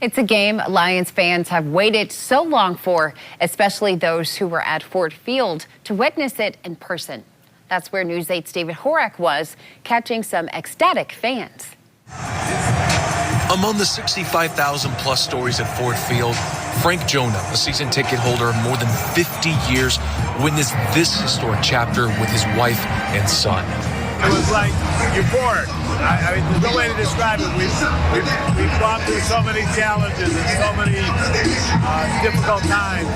It's a game Lions fans have waited so long for, especially those who were at Ford Field to witness it in person. That's where News 8's David Horak was, catching some ecstatic fans. Among the 65,000 plus stories at Ford Field, Frank Jonna, a season ticket holder of more than 50 years, witnessed this historic chapter with his wife and son. It was like euphoric. I mean, there's no way to describe it. We've gone through so many challenges and so many difficult times.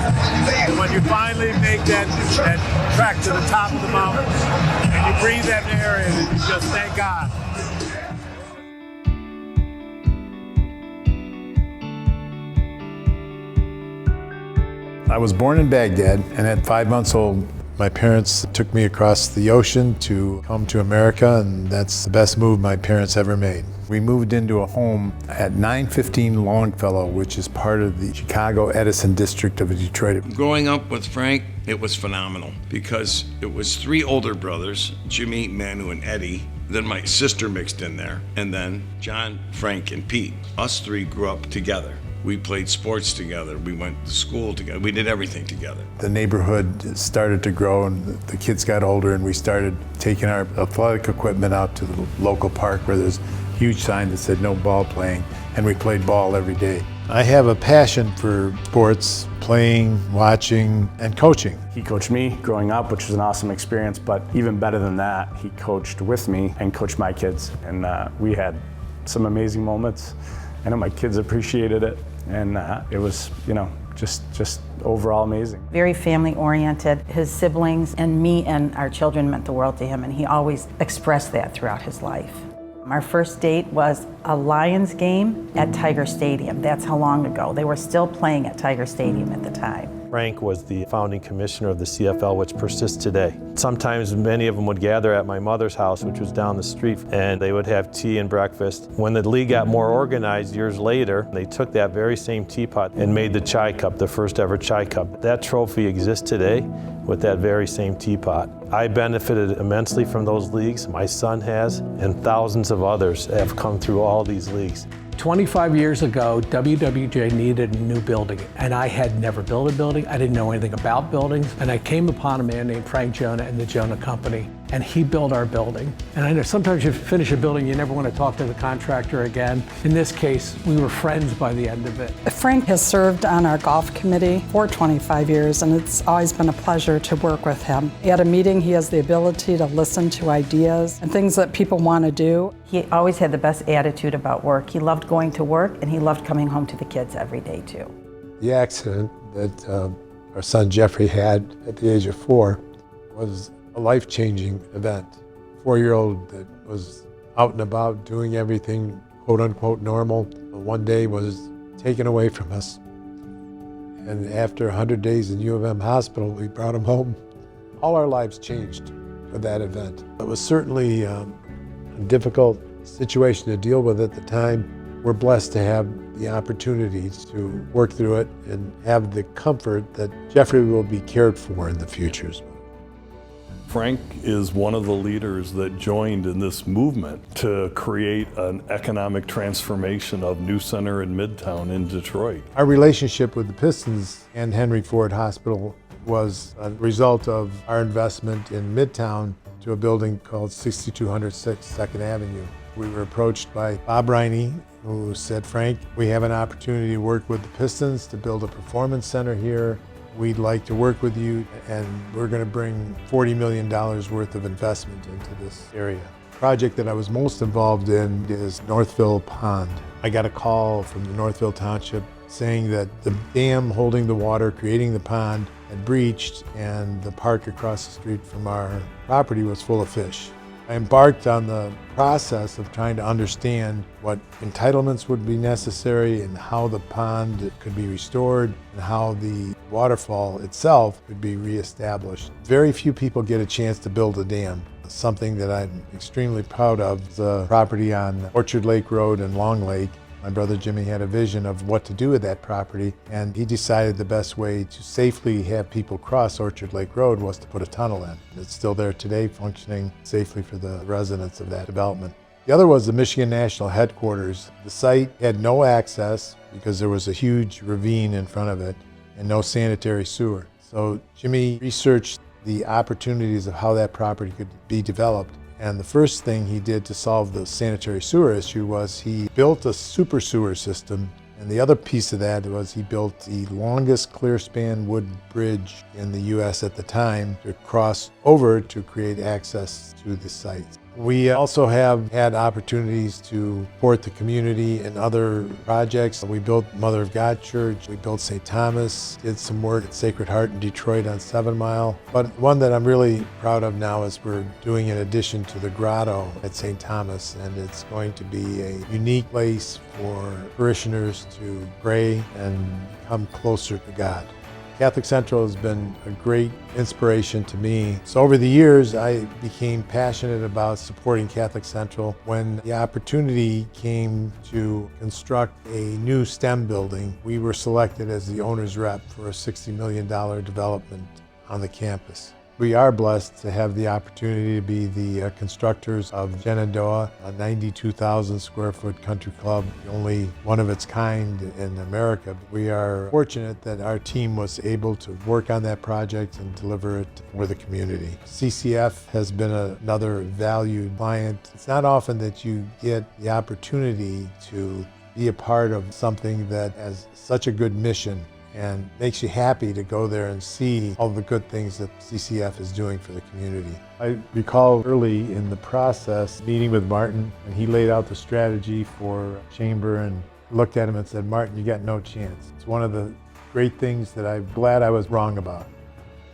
And when you finally make that trek to the top of the mountain and you breathe that air in, and you just thank God. I was born in Baghdad, and at 5 months old, my parents took me across the ocean to come to America, and that's the best move my parents ever made. We moved into a home at 915 Longfellow, which is part of the Chicago Edison district of Detroit. Growing up with Frank, it was phenomenal because it was three older brothers, Jimmy, Manu, and Eddie. Then my sister mixed in there, and then John, Frank, and Pete. Us three grew up together. We played sports together, we went to school together, we did everything together. The neighborhood started to grow and the kids got older, and we started taking our athletic equipment out to the local park where there's a huge sign that said no ball playing, and we played ball every day. I have a passion for sports, playing, watching, and coaching. He coached me growing up, which was an awesome experience, but even better than that, he coached with me and coached my kids. And we had some amazing moments. I know my kids appreciated it, and it was, just overall amazing. Very family oriented. His siblings and me and our children meant the world to him, and he always expressed that throughout his life. Our first date was a Lions game at Tiger Stadium. That's how long ago. They were still playing at Tiger Stadium at the time. Frank was the founding commissioner of the CFL, which persists today. Sometimes many of them would gather at my mother's house, which was down the street, and they would have tea and breakfast. When the league got more organized years later, they took that very same teapot and made the chai cup, the first ever chai cup. That trophy exists today with that very same teapot. I benefited immensely from those leagues, my son has, and thousands of others have come through all these leagues. 25 years ago, WWJ needed a new building, and I had never built a building. I didn't know anything about buildings, and I came upon a man named Frank Jonna and the Jonna Company, and he built our building. And I know sometimes you finish a building, you never want to talk to the contractor again. In this case, we were friends by the end of it. Frank has served on our golf committee for 25 years, and it's always been a pleasure to work with him. At a meeting, he has the ability to listen to ideas and things that people want to do. He always had the best attitude about work. He loved going to work, and he loved coming home to the kids every day, too. The accident that our son Jeffrey had at the age of 4 was a life-changing event. 4-year-old that was out and about doing everything quote-unquote normal, one day was taken away from us. And after 100 days in U of M hospital, we brought him home. All our lives changed with that event. It was certainly a difficult situation to deal with at the time. We're blessed to have the opportunity to work through it and have the comfort that Jeffrey will be cared for in the future. Frank is one of the leaders that joined in this movement to create an economic transformation of New Center and Midtown in Detroit. Our relationship with the Pistons and Henry Ford Hospital was a result of our investment in Midtown to a building called 6206 2nd Avenue. We were approached by Bob Riney, who said, Frank, we have an opportunity to work with the Pistons to build a performance center here. We'd like to work with you, and we're going to bring $40 million worth of investment into this area. The project that I was most involved in is Northville Pond. I got a call from the Northville Township saying that the dam holding the water, creating the pond, had breached, and the park across the street from our property was full of fish. I embarked on the process of trying to understand what entitlements would be necessary and how the pond could be restored and how the waterfall itself could be reestablished. Very few people get a chance to build a dam. Something that I'm extremely proud of, the property on Orchard Lake Road and Long Lake. My brother Jimmy had a vision of what to do with that property, and he decided the best way to safely have people cross Orchard Lake Road was to put a tunnel in. It's still there today, functioning safely for the residents of that development. The other was the Michigan National Headquarters. The site had no access because there was a huge ravine in front of it and no sanitary sewer. So Jimmy researched the opportunities of how that property could be developed. And the first thing he did to solve the sanitary sewer issue was he built a super sewer system. And the other piece of that was he built the longest clear span wood bridge in the US at the time to cross over to create access to the site. We also have had opportunities to support the community in other projects. We built Mother of God Church, we built St. Thomas, did some work at Sacred Heart in Detroit on 7 Mile. But one that I'm really proud of now is we're doing an addition to the grotto at St. Thomas, and it's going to be a unique place for parishioners to pray and come closer to God. Catholic Central has been a great inspiration to me. So over the years, I became passionate about supporting Catholic Central. When the opportunity came to construct a new STEM building, we were selected as the owner's rep for a $60 million development on the campus. We are blessed to have the opportunity to be the constructors of Jonna, a 92,000 square foot country club, the only one of its kind in America. We are fortunate that our team was able to work on that project and deliver it for the community. CCF has been another valued client. It's not often that you get the opportunity to be a part of something that has such a good mission and makes you happy to go there and see all the good things that CCF is doing for the community. I recall early in the process meeting with Martin, and he laid out the strategy for Chamber and looked at him and said, "Martin, you got no chance." It's one of the great things that I'm glad I was wrong about.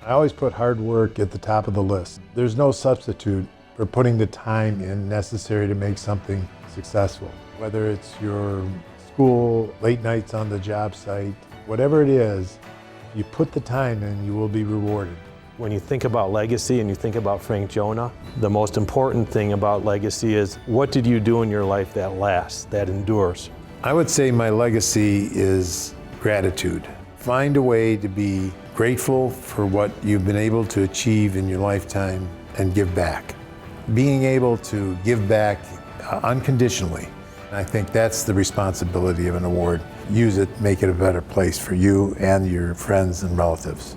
I always put hard work at the top of the list. There's no substitute for putting the time in necessary to make something successful. Whether it's your school, late nights on the job site, whatever it is, you put the time in, you will be rewarded. When you think about legacy and you think about Frank Jonna, the most important thing about legacy is what did you do in your life that lasts, that endures? I would say my legacy is gratitude. Find a way to be grateful for what you've been able to achieve in your lifetime and give back. Being able to give back unconditionally, I think that's the responsibility of an award. Use it, make it a better place for you and your friends and relatives.